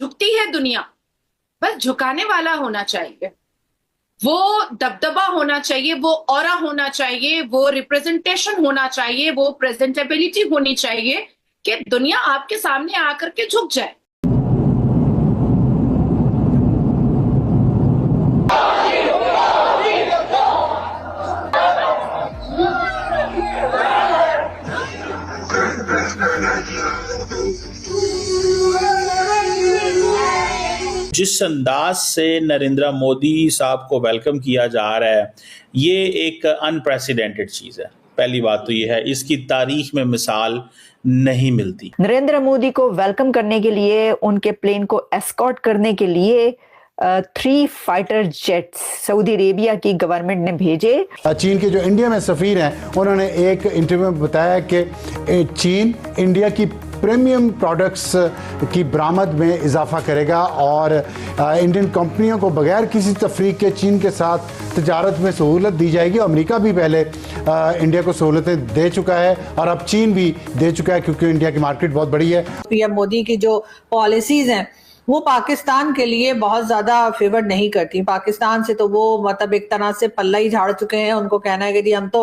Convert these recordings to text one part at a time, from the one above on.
झुकती है दुनिया, बस झुकाने वाला होना चाहिए। वो दबदबा होना चाहिए, वो ऑरा होना चाहिए, वो रिप्रेजेंटेशन होना चाहिए, वो प्रेजेंटेबिलिटी होनी चाहिए कि दुनिया आपके सामने आकर के झुक जाए। जिस अंदाज से नरेंद्र मोदी साहब को वेलकम किया जा रहा है, ये एक अनप्रेसिडेंटेड चीज़ है। पहली बात तो ये है, इसकी तारीख में मिसाल नहीं मिलती। नरेंद्र मोदी को वेलकम करने के लिए, उनके प्लेन को एस्कॉर्ट करने के लिए 3 फाइटर जेट्स सऊदी अरेबिया की गवर्नमेंट ने भेजे। चीन के जो इंडिया में सफ़ीर हैं, उन्होंने एक इंटरव्यू में बताया कि चीन इंडिया की प्रीमियम प्रोडक्ट्स की बरामद में इजाफा करेगा और इंडियन कंपनियों को बगैर किसी तफरीक के चीन के साथ तजारत में सहूलत दी जाएगी। अमेरिका भी पहले इंडिया को सहूलतें दे चुका है और अब चीन भी दे चुका है, क्योंकि इंडिया की मार्केट बहुत बड़ी है। पीएम मोदी की जो पॉलिसीज हैं वो पाकिस्तान के लिए बहुत ज्यादा फेवर नहीं करती। पाकिस्तान से तो वो मतलब एक तरह से पल्ला ही झाड़ चुके हैं। उनको कहना है कि जी हम तो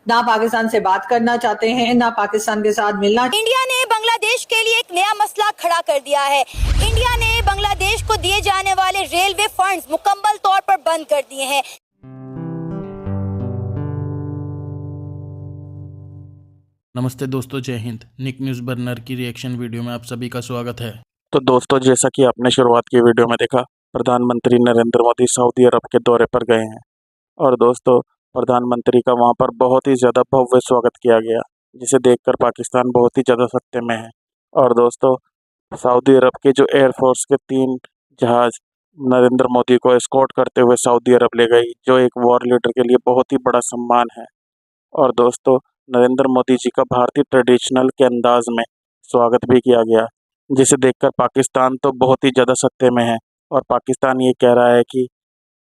ना पाकिस्तान से बात करना चाहते हैं, ना पाकिस्तान के साथ मिलना। इंडिया ने बांग्लादेश के लिए एक नया मसला खड़ा कर दिया है। इंडिया ने बांग्लादेश को दिए जाने वाले रेलवे फंड्स मुकम्मल तौर पर बंद कर दिए हैं। नमस्ते दोस्तों, जय हिंद। निक न्यूज़ बर्नर की रिएक्शन वीडियो में आप सभी का स्वागत है। तो दोस्तों, जैसा कि आपने शुरुआत की वीडियो में देखा, प्रधानमंत्री नरेंद्र मोदी सऊदी अरब के दौरे पर गए हैं और दोस्तों प्रधानमंत्री का वहां पर बहुत ही ज़्यादा भव्य स्वागत किया गया, जिसे देखकर पाकिस्तान बहुत ही ज़्यादा सत्ते में है। और दोस्तों सऊदी अरब के जो एयरफोर्स के 3 जहाज़ नरेंद्र मोदी को एस्कॉर्ट करते हुए सऊदी अरब ले गई, जो एक वॉर लीडर के लिए बहुत ही बड़ा सम्मान है। और दोस्तों नरेंद्र मोदी जी का भारतीय ट्रेडिशनल के अंदाज में स्वागत भी किया गया, जिसे देखकर पाकिस्तान तो बहुत ही ज़्यादा सत्ते में है और पाकिस्तान ये कह रहा है कि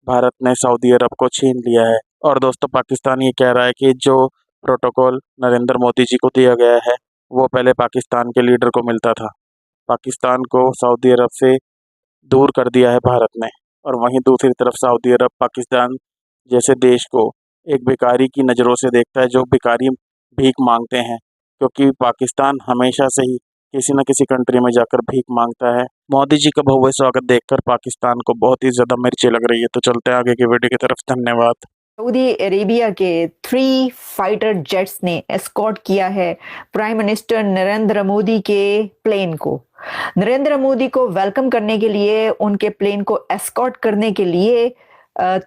भारत ने सऊदी अरब को छीन लिया है। और दोस्तों पाकिस्तान ये कह रहा है कि जो प्रोटोकॉल नरेंद्र मोदी जी को दिया गया है वो पहले पाकिस्तान के लीडर को मिलता था। पाकिस्तान को सऊदी अरब से दूर कर दिया है भारत ने, और वहीं दूसरी तरफ सऊदी अरब पाकिस्तान जैसे देश को एक भिखारी की नज़रों से देखता है, जो भिखारी भीख मांगते हैं, क्योंकि पाकिस्तान हमेशा से ही किसी न किसी कंट्री में जाकर भीख मांगता है। मोदी जी का भव्य स्वागत देखकर पाकिस्तान को बहुत ही ज़्यादा मिर्ची लग रही है। तो चलते हैं आगे की वीडियो की तरफ। धन्यवाद। सऊदी अरेबिया के 3 फाइटर जेट्स ने एस्कॉर्ट किया है प्राइम मिनिस्टर नरेंद्र मोदी के प्लेन को। नरेंद्र मोदी को वेलकम करने के लिए, उनके प्लेन को एस्कॉर्ट करने के लिए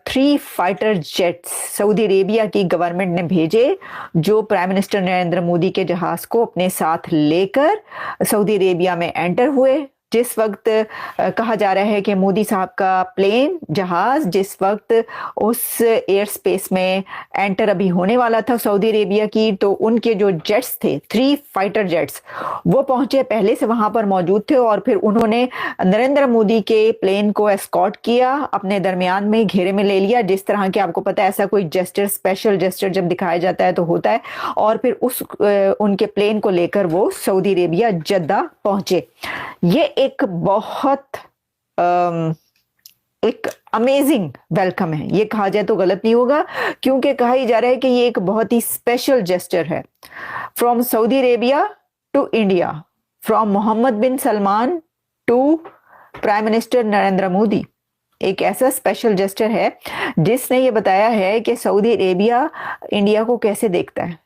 3 फाइटर जेट्स सऊदी अरेबिया की गवर्नमेंट ने भेजे, जो प्राइम मिनिस्टर नरेंद्र मोदी के जहाज को अपने साथ लेकर सऊदी अरेबिया में एंटर हुए। जिस वक्त कहा जा रहा है कि मोदी साहब का प्लेन जहाज जिस वक्त उस एयर स्पेस में एंटर अभी होने वाला था सऊदी अरेबिया की, तो उनके जो जेट्स थे 3 फाइटर जेट्स वो पहुंचे, पहले से वहां पर मौजूद थे और फिर उन्होंने नरेंद्र मोदी के प्लेन को एस्कॉर्ट किया, अपने दरमियान में घेरे में ले लिया। जिस तरह के आपको पता है, ऐसा कोई जेस्चर, स्पेशल जेस्चर जब दिखाया जाता है तो होता है। और फिर उनके प्लेन को लेकर वो सऊदी अरेबिया जद्दा पहुंचे। ये एक बहुत एक अमेजिंग वेलकम है, ये कहा जाए तो गलत नहीं होगा, क्योंकि कहा ही जा रहा है कि ये एक बहुत ही स्पेशल जेस्चर है। From Saudi Arabia to India, from Mohammed bin Salman to prime minister Narendra Modi, एक ऐसा स्पेशल जेस्चर है जिसने ये बताया है कि सऊदी अरेबिया इंडिया को कैसे देखता है।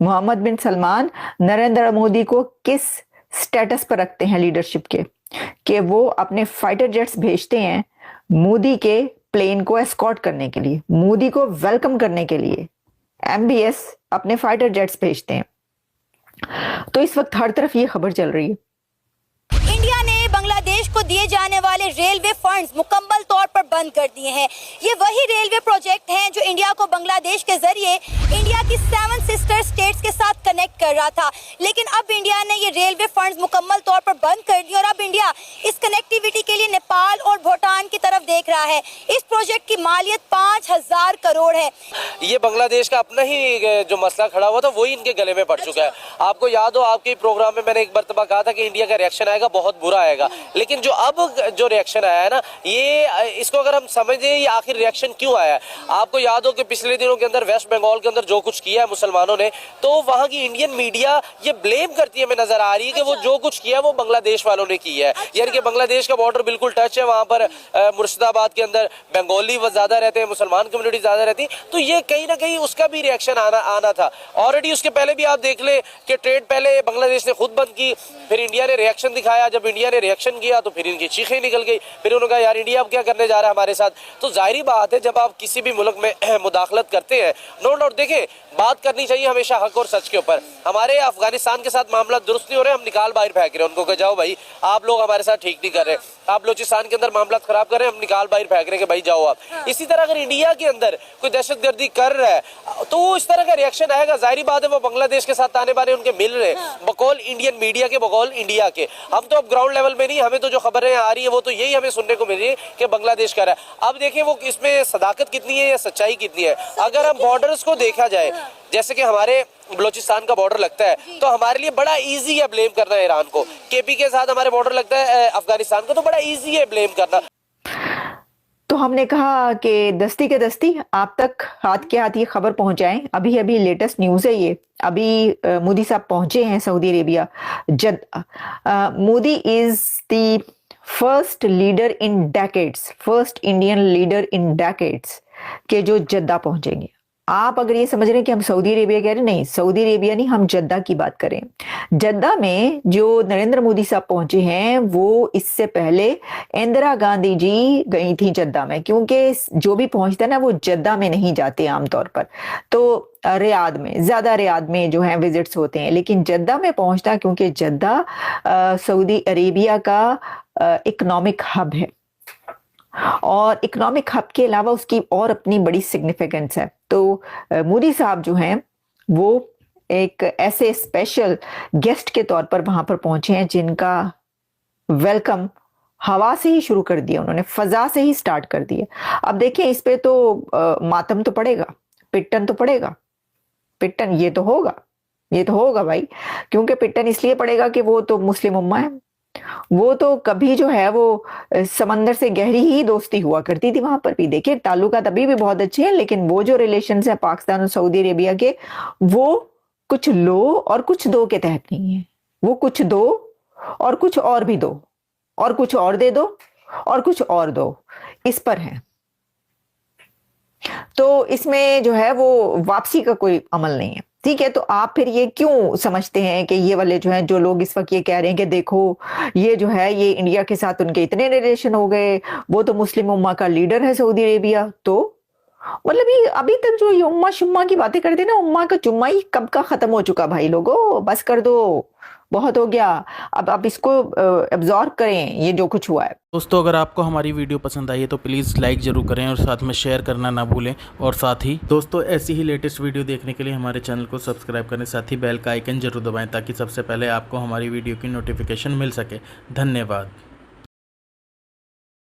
मोहम्मद बिन सलमान नरेंद्र मोदी को किस स्टेटस पर रखते हैं लीडरशिप के, कि वो अपने फाइटर जेट्स भेजते हैं मोदी के प्लेन को एस्कॉर्ट करने के लिए, मोदी को वेलकम करने के लिए MBS अपने फाइटर जेट्स भेजते हैं। तो इस वक्त हर तरफ ये खबर चल रही है। इंडिया ने बांग्लादेश को दिए जाने वाले रेलवे फंड्स मुकम्मल तौर पर बंद कर दिए हैं। ये वही रेलवे प्रोजेक्ट हैं जो इंडिया को बांग्लादेश के जरिए इंडिया की 7 सिस्टर स्टेट्स के साथ कनेक्ट कर रहा था, लेकिन अब इंडिया ने ये रेलवे फंड्स मुकम्मल तौर पर बंद कर दिए और अब इंडिया इस कनेक्टिविटी के लिए नेपाल और भूटान की तरफ देख रहा है। इस प्रोजेक्ट की मालियत 5000 करोड़ है। ये बांग्लादेश का अपना ही जो मसला खड़ा हुआ था वही इनके गले में पड़ चुका है। आपको याद हो, आपके प्रोग्राम में मैंने एक मरतबा कहा था कि इंडिया का रिएक्शन आएगा, बहुत बुरा आएगा, लेकिन जो अब जो रिएक्शन आया है ना, ये इसको अगर हम समझें ये आखिर रिएक्शन क्यों आया है। आपको याद हो कि पिछले दिनों के अंदर वेस्ट बंगाल के अंदर जो कुछ किया है मुसलमानों ने, तो वहाँ की इंडियन मीडिया ये ब्लेम करती है, हमें नजर आ रही है कि वो जो कुछ किया है वो बांग्लादेश वालों ने किया है। यानी कि बांग्लादेश का बॉर्डर बिल्कुल टच है, वहाँ पर मुर्शिदाबाद के अंदर बंगाली ज्यादा रहते हैं, मुसलमान कम्युनिटी ज्यादा रहती, तो ये कहीं ना कहीं उसका भी रिएक्शन आना था। ऑलरेडी उसके पहले भी आप देख ले कि ट्रेड पहले बांग्लादेश ने खुद बंद की, फिर इंडिया ने रिएक्शन दिखाया, जब इंडिया ने रिएक्शन किया तो फिर इनकी चीखें निकल गई, फिर उन्होंने कहा यार इंडिया अब क्या करने जा रहा है हमारे साथ। तो जाहिर बात है जब आप किसी भी मुल्क में मुदाखलत करते हैं, नो डाउट देखें बात करनी चाहिए हमेशा हक और सच के ऊपर। हमारे अफगानिस्तान के साथ मामला दुरुस्त नहीं हो रहे, हम निकाल बाहर फेंक रहे हैं उनको, कह जाओ भाई आप लोग हमारे साथ ठीक नहीं कर रहे, आप बलूचिस्तान के अंदर मामला खराब कर रहे हैं, हम निकाल बाहर फेंक रहे हैं कि भाई जाओ आप। इसी तरह अगर इंडिया के अंदर कोई दहशतगर्दी कर रहा है तो वो इस तरह का रिएक्शन आएगा। जाहिर बात है वो बांग्लादेश के साथ ताने बाने उनके मिल रहे बकौल इंडियन मीडिया के, बकौल इंडिया के। हम तो अब ग्राउंड लेवल में नहीं, हमें तो जो खबरें आ रही है वो तो यही हमें सुनने को मिल रही है कि बांग्लादेश कर रहा है। अब देखें वो इसमें सदाकत कितनी है या सच्चाई कितनी है। अगर हम बॉर्डर्स को देखा जाए, जैसे कि हमारे बलूचिस्तान का बॉर्डर लगता है तो हमारे लिए बड़ा इजी है ब्लेम करना ईरान को, केपी के साथ हमारे बॉर्डर लगता है अफगानिस्तान को, तो बड़ा इजी है ब्लेम करना। तो हमने कहा कि दस्ती के दस्ती आप तक हाथ के हाथ ये खबर पहुंचाएं। अभी अभी लेटेस्ट न्यूज़ है ये। अभी मोदी साहब पहुंचे हैं Saudi Arabia Jeddah. Modi is the first leader in decades, first Indian leader in decades के जो जद्दा पहुंचेंगे। आप अगर ये समझ रहे हैं कि हम सऊदी अरेबिया कह रहे हैं, नहीं, सऊदी अरेबिया नहीं, हम जद्दा की बात करें। जद्दा में जो नरेंद्र मोदी साहब पहुंचे हैं वो इससे पहले इंदिरा गांधी जी गई थी जद्दा में, क्योंकि जो भी पहुंचता है ना वो जद्दा में नहीं जाते आमतौर पर, तो रियाद में, ज्यादा रियाद में जो है विजिट्स होते हैं, लेकिन जद्दा में पहुंचता क्योंकि जद्दा सऊदी अरेबिया का इकोनॉमिक हब है और इकोनॉमिक हब के अलावा उसकी और अपनी बड़ी सिग्निफिकेंस है। तो मोदी साहब जो हैं वो एक ऐसे स्पेशल गेस्ट के तौर पर वहां पर पहुंचे हैं जिनका वेलकम हवा से ही शुरू कर दिया उन्होंने, फजा से ही स्टार्ट कर दिया। अब देखिए इस पे तो मातम तो पड़ेगा, पिट्टन तो पड़ेगा, पिट्टन ये तो होगा भाई, क्योंकि पिट्टन इसलिए पड़ेगा कि वो तो मुस्लिम उम्मा है, वो तो कभी जो है वो समंदर से गहरी ही दोस्ती हुआ करती थी वहां पर भी। देखिए ताल्लुकात अभी भी बहुत अच्छे हैं, लेकिन वो जो रिलेशंस है पाकिस्तान और सऊदी अरेबिया के, वो कुछ लो और कुछ दो के तहत नहीं है। वो कुछ दो और कुछ और भी दो और कुछ और दे दो और कुछ और दो, इस पर है। तो इसमें जो है वो वापसी का कोई अमल नहीं है। ठीक है, तो आप फिर ये क्यों समझते हैं कि ये वाले जो हैं, जो लोग इस वक्त ये कह रहे हैं कि देखो ये जो है ये इंडिया के साथ उनके इतने रिलेशन हो गए, वो तो मुस्लिम उम्मा का लीडर है सऊदी अरेबिया, तो मतलब ये अभी तक जो ये उम्मा शुम्मा की बातें करते हैं ना, उम्मा का जुम्मा ही कब का खत्म हो चुका भाई लोगों, बस कर दो, बहुत हो गया। अब आप इसको एब्जॉर्ब करें ये जो कुछ हुआ है। दोस्तों अगर आपको हमारी वीडियो पसंद आई है तो प्लीज़ लाइक ज़रूर करें और साथ में शेयर करना ना भूलें। और साथ ही दोस्तों ऐसी ही लेटेस्ट वीडियो देखने के लिए हमारे चैनल को सब्सक्राइब करें, साथ ही बेल का आइकन जरूर दबाएं ताकि सबसे पहले आपको हमारी वीडियो की नोटिफिकेशन मिल सके। धन्यवाद।